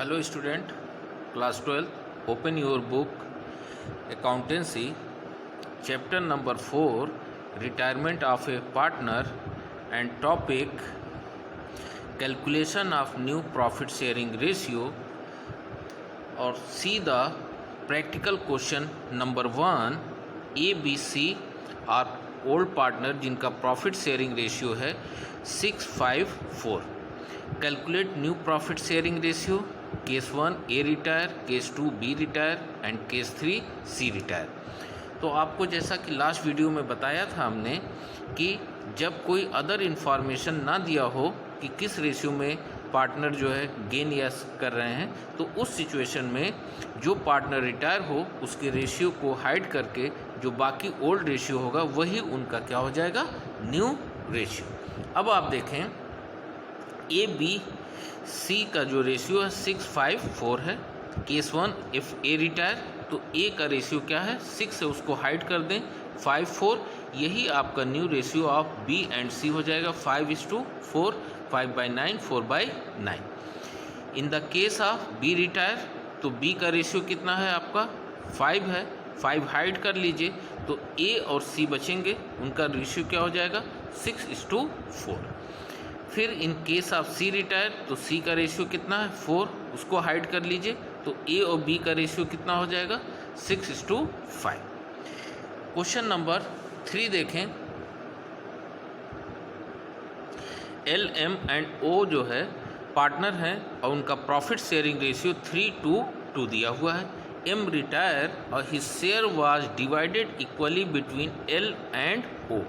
Hello student, class 12, open your book Accountancy, chapter number 4, Retirement of a Partner, and topic Calculation of New Profit Sharing Ratio, और see the practical question number 1. A, B, C are old partner जिनका profit sharing ratio है 654. Calculate new profit sharing ratio. Case 1 A retire, case 2 B retire and case 3 C retire. तो आपको जैसा कि last video में बताया था हमने कि जब कोई अदर इन्फॉर्मेशन ना दिया हो कि किस रेशियो में पार्टनर जो है गेन या कर रहे हैं, तो उस सिचुएशन में जो पार्टनर रिटायर हो उसके रेशियो को हाइड करके जो बाकी ओल्ड रेशियो होगा वही उनका क्या हो जाएगा, न्यू रेशियो. अब आप देखें ए बी सी का जो रेशियो है 654 है. केस 1 इफ़ ए रिटायर तो ए का रेशियो क्या है 6 है, उसको हाइड कर दें 54. यही आपका new ratio of B and C हो जाएगा 5:4, 5/9, 4/9. In the case of B retire तो बी का रेशियो कितना है आपका 5 है, 5 हाइड कर लीजिए तो ए और सी बचेंगे, उनका रेशियो क्या हो जाएगा 6:4. फिर in case of C retire तो सी का रेशियो कितना है 4, उसको हाइड कर लीजिए तो ए और बी का रेशियो कितना हो जाएगा 6:5. क्वेश्चन नंबर 3 देखें. एल एम एंड ओ जो है पार्टनर हैं और उनका प्रॉफिट शेयरिंग रेशियो 3:2 दिया हुआ है. एम रिटायर और his share was divided equally between L and O.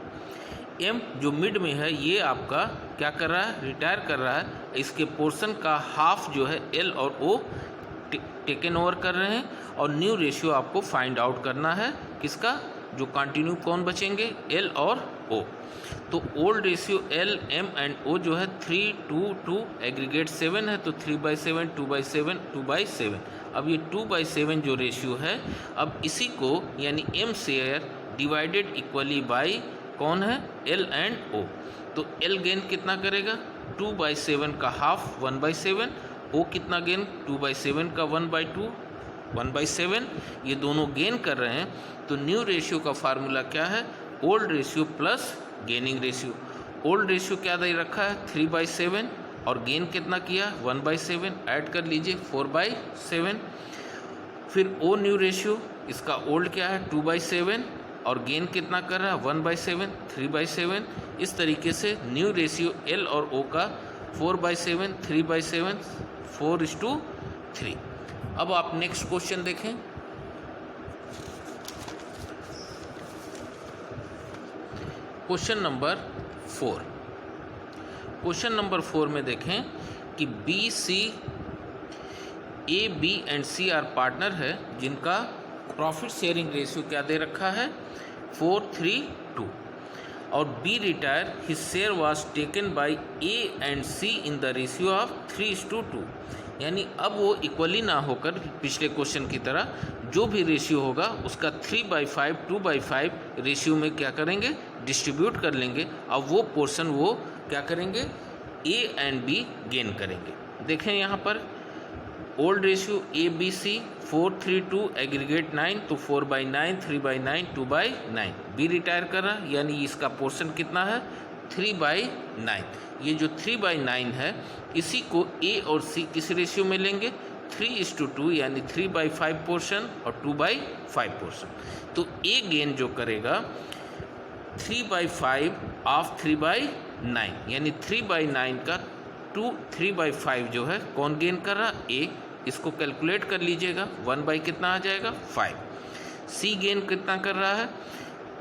M जो मिड में है ये आपका क्या कर रहा है, रिटायर कर रहा है. इसके पोर्शन का हाफ जो है एल और ओ टेकन ओवर कर रहे हैं और न्यू रेशियो आपको फाइंड आउट करना है किसका, जो कंटिन्यू कौन बचेंगे, एल और ओ. तो old ratio L M and O जो है 3:2, एग्रीगेट 7 है तो 3/7, 2/7, 2/7. अब ये 2/7 जो रेशियो है, अब इसी को यानी M share divided equally by कौन है, एल एंड ओ. तो एल गेन कितना करेगा 2/7 का हाफ 1/7, ओ कितना गेन 2/7 का 1/2, 1/7. ये दोनों गेन कर रहे हैं. तो न्यू रेशियो का फार्मूला क्या है, old ratio plus gaining ratio. Old ratio क्या दे रखा है 3/7 और गेन कितना किया 1/7, ऐड कर लीजिए 4/7. फिर ओ न्यू रेशियो, इसका ओल्ड क्या है 2/7 और गेन कितना कर रहा है 1/7, 3/7. इस तरीके से न्यू रेशियो एल और ओ का 4/7, 3/7, 4:3. अब आप नेक्स्ट क्वेश्चन देखें. Question number 4. क्वेश्चन नंबर 4 में देखें कि B C A B and C are partner है जिनका प्रॉफिट शेयरिंग रेशियो क्या दे रखा है 4:3:2 और B retire his share was taken by A and C in the ratio of 3:2. यानी अब वो इक्वली ना होकर पिछले क्वेश्चन की तरह जो भी रेशियो होगा उसका 3/5, 2/5 रेशियो में क्या करेंगे, डिस्ट्रीब्यूट कर लेंगे. अब वो पोर्शन वो क्या करेंगे, ए एंड बी गेन करेंगे. देखें यहाँ पर old ratio A B C 4:3:2, aggregate 9 तो 4/9, 3/9, 2/9. बी रिटायर कर रहा है यानी इसका पोर्शन कितना है 3/9. ये जो 3/9 है इसी को ए और सी किस रेशियो में लेंगे 3:2 यानी 3/5 पोर्शन और 2/5 पोर्शन. तो ए गेन जो करेगा 3/5 ऑफ 3/9 यानी 3/9 का 3/5 जो है कौन गेन कर रहा ए. इसको कैलकुलेट कर लीजिएगा 1 कितना आ जाएगा 5. सी गेन कितना कर रहा है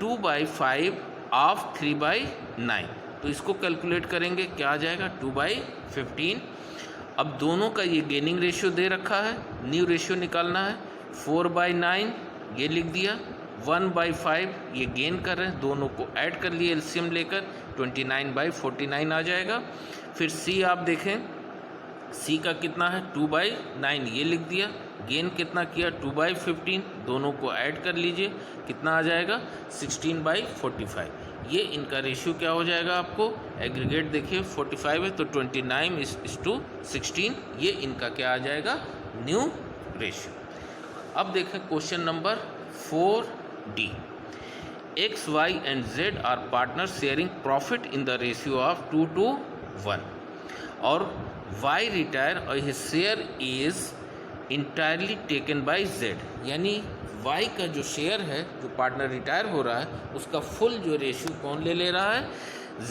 2/5 ऑफ 3/9 तो इसको कैलकुलेट करेंगे क्या आ जाएगा 2/15. अब दोनों का ये गेनिंग रेशियो दे रखा है, न्यू रेशियो निकालना है 4/9 ये लिख दिया, 1/5 ये गेन कर रहे हैं, दोनों को ऐड कर लिए एलसीएम लेकर 29/49 आ जाएगा. फिर सी आप देखें सी का कितना है 2/9 ये लिख दिया, गेन कितना किया 2/15, दोनों को ऐड कर लीजिए कितना आ जाएगा 16/45. ये इनका रेशियो क्या हो जाएगा आपको एग्रीगेट देखिए 45 है तो 29:16 ये इनका क्या आ जाएगा न्यू रेशियो। अब देखें question number 4D। X, Y and Z are partners sharing profit in the ratio of 2:1 और Y retire और his share is entirely taken by Z, यानी Y का जो शेयर है जो पार्टनर रिटायर हो रहा है उसका फुल जो रेशियो कौन ले रहा है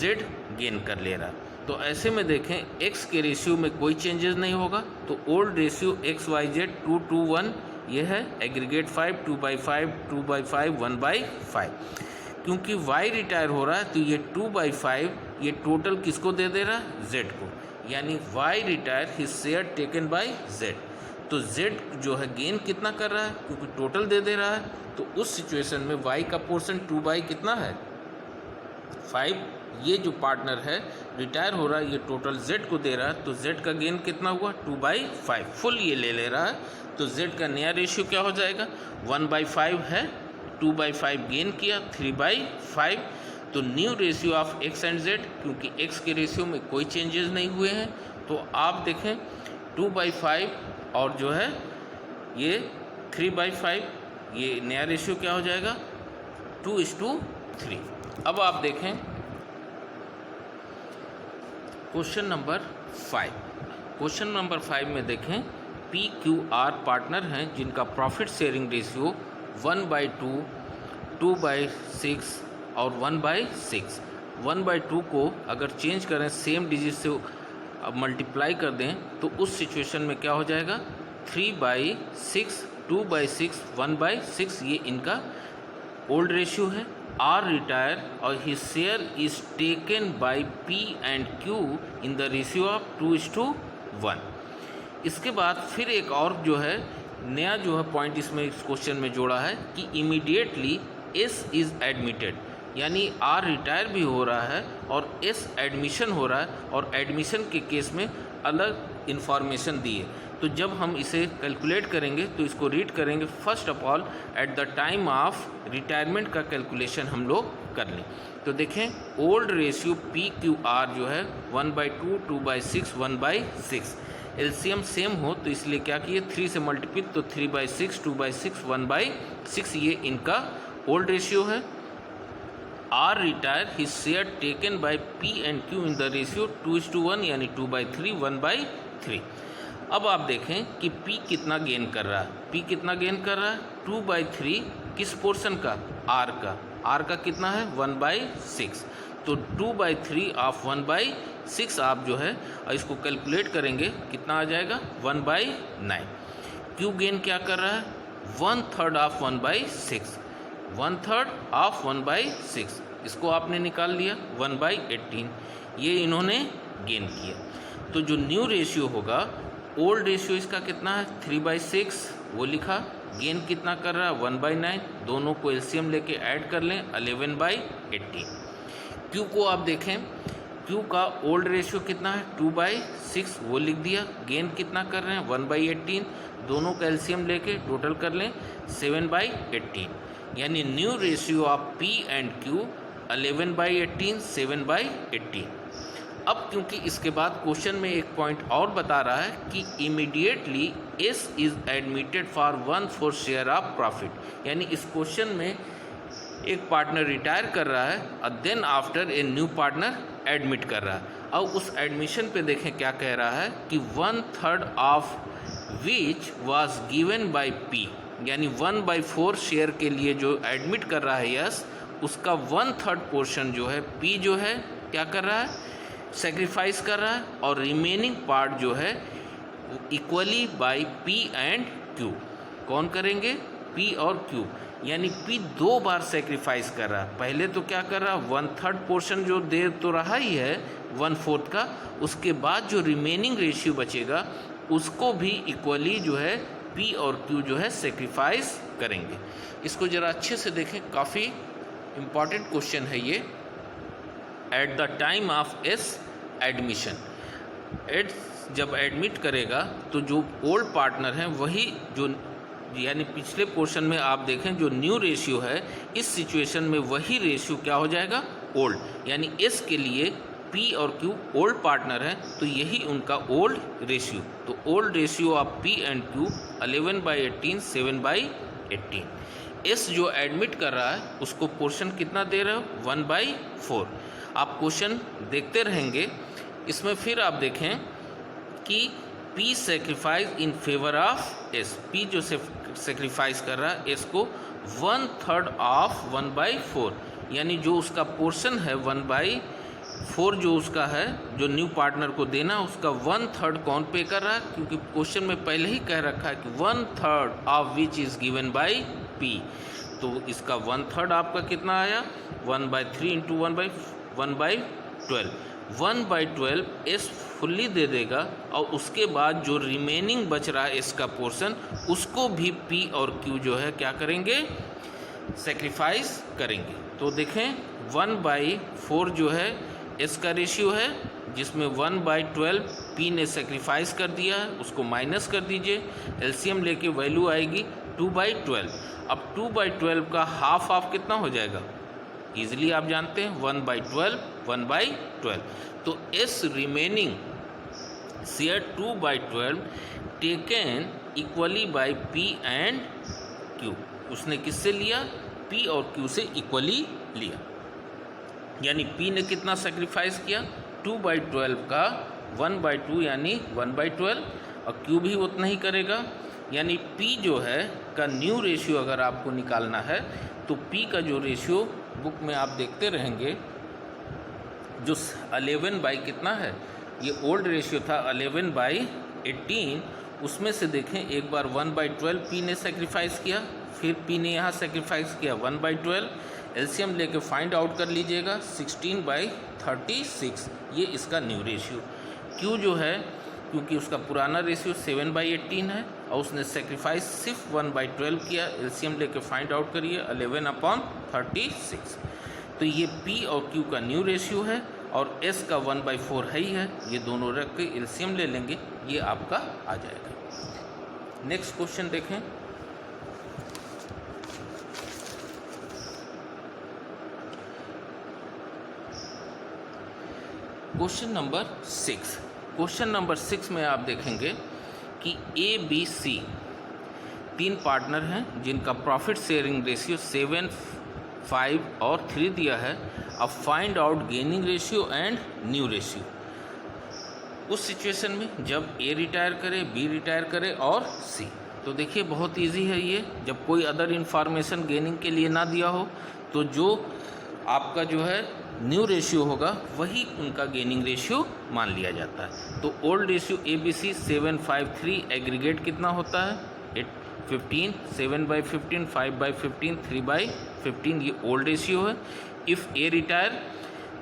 Z गेन कर ले रहा है। तो ऐसे में देखें X के रेशियो में कोई चेंजेस नहीं होगा तो ओल्ड रेशियो XYZ 2:1 ये है एग्रीगेट 5 2/5 2/5 1/5। क्योंकि Y रिटायर हो रहा है तो ये 2/5 ये टोटल किसको दे रहा है Z को, यानी Y retire his share taken by Z। तो Z जो है गेन कितना कर रहा है क्योंकि टोटल दे रहा है, तो उस सिचुएशन में Y का पोर्शन 2/ कितना है 5। ये जो पार्टनर है रिटायर हो रहा है ये टोटल Z को दे रहा है तो Z का गेन कितना हुआ 2/5 फुल ये ले रहा है। तो Z का नया रेशियो क्या हो जाएगा 1/5 है 2/5 गेन किया 3/5। तो new ratio of X and Z क्योंकि X के रेशियो में कोई चेंजेस नहीं हुए हैं तो आप देखें 2/5 और जो है ये 3/5 ये नया रेशियो क्या हो जाएगा 2:3। अब आप देखें क्वेश्चन नंबर 5। क्वेश्चन नंबर 5 में देखें PQR पार्टनर हैं जिनका प्रॉफिट शेयरिंग रेशियो 1/2 2/6 और 1/6। 1/2 को अगर चेंज करें सेम डिजिट से मल्टीप्लाई कर दें तो उस सिचुएशन में क्या हो जाएगा 3/6 2/6 1/6 ये इनका ओल्ड रेशियो है। R रिटायर और his share is taken by P and Q in the ratio of 2:1। इसके बाद फिर एक और जो है नया जो है पॉइंट इसमें इस क्वेश्चन में जोड़ा है कि इमीडिएटली S इज़ एडमिटेड, यानी R रिटायर भी हो रहा है और S एडमिशन हो रहा है और एडमिशन के केस में अलग इन्फॉर्मेशन दी है। तो जब हम इसे कैलकुलेट करेंगे तो इसको रीड करेंगे first of all at the time of retirement का कैलकुलेशन हम लोग कर लें। तो देखें ओल्ड रेशियो PQR जो है 1/2 2/6 1/6 एलसीएम सेम हो तो इसलिए क्या किए 3 से मल्टीप्लाई तो 3/6 2/6 1/6 ये इनका ओल्ड रेशियो है। R retire his share taken by P and Q in the ratio 2:1 यानी 2/3 1/3। अब आप देखें कि P कितना गेन कर रहा है, P कितना गेन कर रहा है 2/3 किस पोर्शन का R का, R का कितना है 1/6 तो 2/3 ऑफ 1/6 आप जो है इसको कैलकुलेट करेंगे कितना आ जाएगा 1/9। Q गेन क्या कर रहा है 1/3 ऑफ 1/6 1/3 ऑफ 1/6 इसको आपने निकाल लिया 1/18 ये इन्होंने गेन किया। तो जो न्यू रेशियो होगा ओल्ड रेशियो इसका कितना है 3/6 वो लिखा, गेन कितना कर रहा है 1/9 दोनों को एलसीएम लेके ऐड कर लें 11/18। Q को आप देखें Q का ओल्ड रेशियो कितना है 2/6 वो लिख दिया, गेन कितना कर रहे हैं 1/18 दोनों का एलसीएम लेके टोटल कर लें 7/18 यानी new ratio of P and Q 11/18 7/18। अब क्योंकि इसके बाद क्वेश्चन में एक पॉइंट और बता रहा है कि immediately S is admitted for 1/4 share of profit, यानी इस क्वेश्चन में एक पार्टनर रिटायर कर रहा है और then after a new partner admit कर रहा है। अब उस एडमिशन पे देखें क्या कह रहा है कि 1/3 of which was given by P, यानी 1/4 शेयर के लिए जो एडमिट कर रहा है यस उसका 1/3 पोर्शन जो है P जो है क्या कर रहा है सेक्रीफाइस कर रहा है और रिमेनिंग पार्ट जो है equally by P and Q कौन करेंगे P और Q, यानी P 2 बार सेक्रीफाइस कर रहा है। पहले तो क्या कर रहा है 1/3 पोर्शन जो दे तो रहा ही है 1/4 का, उसके बाद जो रिमेनिंग रेशियो बचेगा उसको भी इक्वली जो है P और Q जो है सेक्रीफाइस करेंगे। इसको ज़रा अच्छे से देखें, काफ़ी इम्पॉर्टेंट क्वेश्चन है ये। At the time of S admission, जब एडमिट करेगा तो जो ओल्ड पार्टनर हैं वही जो यानी पिछले पोर्शन में आप देखें जो न्यू रेशियो है इस सिचुएशन में वही रेशियो क्या हो जाएगा ओल्ड, यानी एस के लिए पी और क्यू ओल्ड पार्टनर है, तो यही उनका ओल्ड रेशियो। तो old ratio of P and Q 11/18, 7/18। S जो एडमिट कर रहा है उसको पोर्शन कितना दे रहे हो, 1/4। आप क्वेश्चन देखते रहेंगे, इसमें फिर आप देखें कि P sacrifice in favour of S, P जो सेक्रीफाइस कर रहा है एस को 1/3 ऑफ 1/4, यानी जो उसका पोर्शन है 1/4 जो उसका है, जो न्यू पार्टनर को देना, उसका 1/3 कौन पे कर रहा है, क्योंकि क्वेश्चन में पहले ही कह रखा है कि 1/3 of which is given by P. तो इसका 1/3 आपका कितना आया, 1/3 इंटू 1/12, 1/12 एस फुल्ली दे देगा, और उसके बाद जो रिमेनिंग बच रहा है एस का पोर्शन, उसको भी पी और क्यू जो है क्या करेंगे, सेक्रीफाइस करेंगे। तो देखें 1/4 जो है एस का रेशियो है, जिसमें 1/12 पी ने सेक्रीफाइस कर दिया है, उसको माइनस कर दीजिए, एलसीएम लेके वैल्यू आएगी 2/12। अब 2/12 का हाफ ऑफ कितना हो जाएगा, इजीली आप जानते हैं 1/12। तो S remaining share 2/12 taken equally by P and Q, उसने किससे लिया, पी और क्यू से इक्वली लिया, यानी पी ने कितना सेक्रीफाइस किया, 2/12 का 1/2 यानी 1/12, और क्यू भी उतना ही करेगा, यानी पी जो है का न्यू रेशियो अगर आपको निकालना है, तो पी का जो रेशियो बुक में आप देखते रहेंगे, जो 11 कितना है, ये ओल्ड रेशियो था 11/18, उसमें से देखें एक बार 1/12 पी ने सेक्रीफाइस किया, फिर पी ने यहाँ सेक्रीफाइस किया 1/12, एलसीएम लेके फाइंड आउट कर लीजिएगा 16/36, ये इसका न्यू रेशियो। क्यू जो है, क्योंकि उसका पुराना रेशियो 7/18 है और उसने सेक्रीफाइस सिर्फ 1/12 किया, एलसीएम लेके फाइंड आउट करिए 11/36। तो ये पी और क्यू का न्यू रेशियो है, और एस का 1/4 है ही है, ये दोनों रख के एलसीएम ले लेंगे, ये आपका आ जाएगा। नेक्स्ट क्वेश्चन देखें, क्वेश्चन नंबर 6। क्वेश्चन नंबर 6 में आप देखेंगे कि ए बी सी 3 पार्टनर हैं जिनका प्रॉफिट शेयरिंग रेशियो 7, 5 और 3 दिया है। अब find out gaining ratio and new ratio. उस सिचुएशन में जब ए रिटायर करे, बी रिटायर करे और सी, तो देखिए बहुत इजी है ये, जब कोई अदर इन्फॉर्मेशन गेनिंग के लिए ना दिया हो, तो जो आपका जो है न्यू रेशियो होगा वही उनका गेनिंग रेशियो मान लिया जाता है। तो old ratio A B C 7, 5, 3 aggregate कितना होता है, 15, 7/15, 5/15, 3/15, ये ओल्ड रेशियो है। इफ़ ए रिटायर,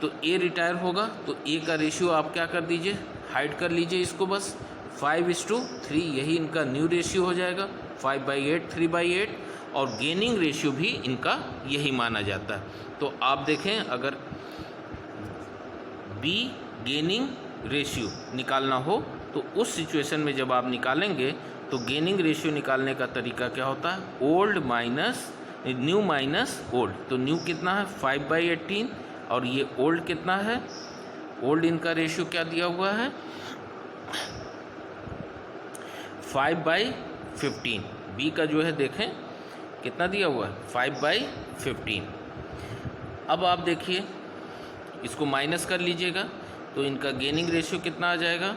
तो ए रिटायर होगा तो ए का रेशियो आप क्या कर दीजिए, हाइड कर लीजिए इसको, बस 5:3, यही इनका न्यू रेशियो हो जाएगा, 5/8, 3/8, और गेनिंग रेशियो भी इनका यही माना जाता है। तो आप देखें, अगर बी गेनिंग रेशियो निकालना हो तो उस सिचुएशन में जब आप निकालेंगे तो गेनिंग रेशियो निकालने का तरीका क्या होता है, old minus new minus old. तो न्यू कितना है 5/18, और ये ओल्ड कितना है, ओल्ड इनका रेशियो क्या दिया हुआ है 5/15। बी का जो है देखें कितना दिया हुआ है 5/15। अब आप देखिए इसको माइनस कर लीजिएगा तो इनका गेनिंग रेशियो कितना आ जाएगा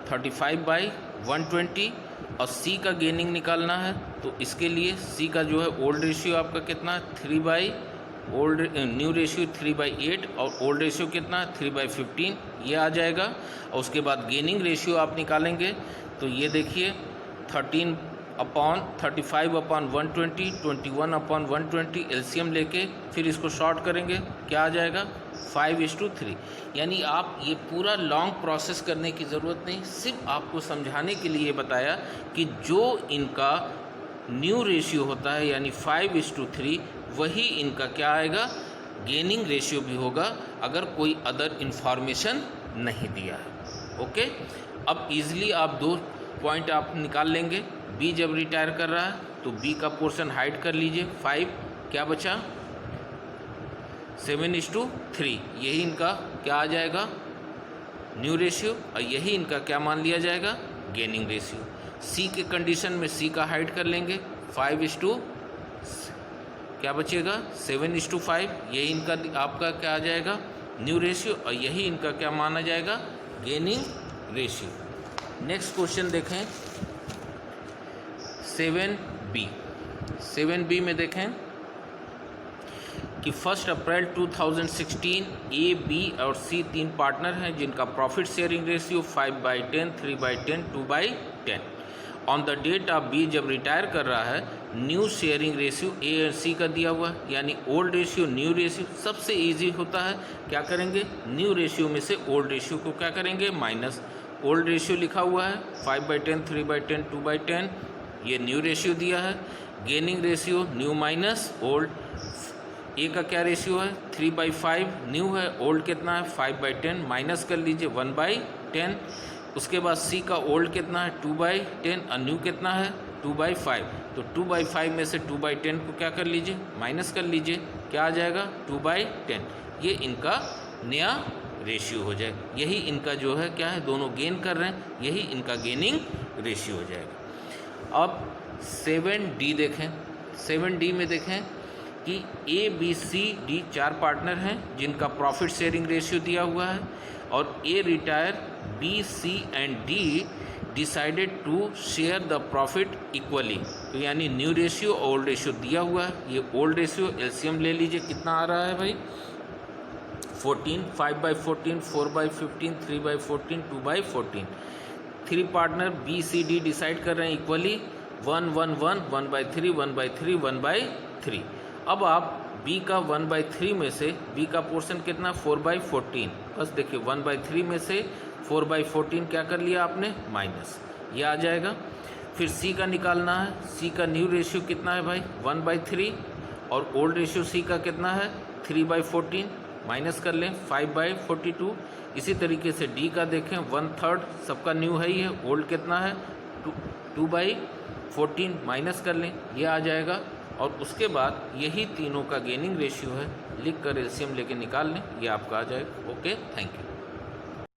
35/120, और सी का गेनिंग निकालना है तो इसके लिए सी का जो है ओल्ड रेशियो आपका कितना है 3/न्यू रेशियो 3/8, और ओल्ड रेशियो कितना है 3/15, ये आ जाएगा। और उसके बाद गेनिंग रेशियो आप निकालेंगे तो ये देखिए 35/120, 21/120, एलसीएम लेके फिर इसको शॉर्ट करेंगे, क्या आ जाएगा 5:3। यानी आप ये पूरा लॉन्ग प्रोसेस करने की ज़रूरत नहीं, सिर्फ आपको समझाने के लिए बताया कि जो इनका न्यू रेशियो होता है यानी 5:3, वही इनका क्या आएगा गेनिंग रेशियो भी होगा, अगर कोई अदर इन्फॉर्मेशन नहीं दिया है। ओके, अब इजीली आप 2 पॉइंट आप निकाल लेंगे। बी जब रिटायर कर रहा है तो बी का पोर्शन हाइड कर लीजिए, 5 क्या बचा 7:3, यही इनका क्या आ जाएगा, न्यू रेशियो, और यही इनका क्या मान लिया जाएगा, गेनिंग रेशियो। सी के कंडीशन में सी का हाइड कर लेंगे, 5 क्या बचेगा, 7:5, यही इनका आपका क्या आ जाएगा, न्यू रेशियो, और यही इनका क्या माना जाएगा, गेनिंग रेशियो। नेक्स्ट क्वेश्चन देखें 7B। 7B में देखें कि 1 अप्रैल 2016 ए, बी और सी 3 पार्टनर हैं जिनका profit sharing ratio 5/10, 3/10, 2/10। On the date of B, जब रिटायर कर रहा है, न्यू शेयरिंग रेशियो ए और सी का दिया हुआ है, यानी ओल्ड रेशियो न्यू रेशियो। सबसे इजी होता है, क्या करेंगे, न्यू रेशियो में से ओल्ड रेशियो को क्या करेंगे, माइनस। ओल्ड रेशियो लिखा हुआ है 5/10, 3/10, 2/10, ये न्यू रेशियो दिया है। Gaining ratio new minus old, A का क्या रेशियो है, 3/5, न्यू है, ओल्ड कितना है 5/10, माइनस कर लीजिए 1/10। उसके बाद सी का ओल्ड कितना है 2/10 और न्यू कितना है 2/5, तो 2/5 में से 2/10 को क्या कर लीजिए, माइनस कर लीजिए, क्या आ जाएगा 2/10। ये इनका नया रेशियो हो जाएगा, यही इनका जो है क्या है, दोनों गेन कर रहे हैं, यही इनका गेनिंग रेशियो हो जाएगा। अब 7D देखें। 7D में देखें कि A, B, C, D 4 partner हैं जिनका प्रॉफिट शेयरिंग रेशियो दिया हुआ है, और A retire, B, C and D decided to share the profit equally. तो यानी न्यू रेशियो ओल्ड रेशियो दिया हुआ है, ये ओल्ड रेशियो, एलसीएम ले लीजिए, कितना आ रहा है भाई 14, 5/14, 4/15, 3/14, 2/14। 3 partner B, C, D decide कर रहे हैं इक्वली 1, 1, 1, 1/3, 1/3, 1/3। अब आप b का 1/3 में से b का पोर्शन कितना 4/14, बस देखिए 1/3 में से 4/14 क्या कर लिया आपने, माइनस, ये आ जाएगा। फिर c का निकालना है, c का न्यू रेशियो कितना है भाई 1/3, और ओल्ड रेशियो c का कितना है 3/14, माइनस कर लें 5/42। इसी तरीके से d का देखें 1/3, सबका न्यू है ही है, ओल्ड कितना है 2/14, माइनस कर लें, ये आ जाएगा। और उसके बाद यही तीनों का गेनिंग रेशियो है, लिख कर एलसीएम लेके निकाल लें, ये आपका आ जाएगा। Okay, thank you.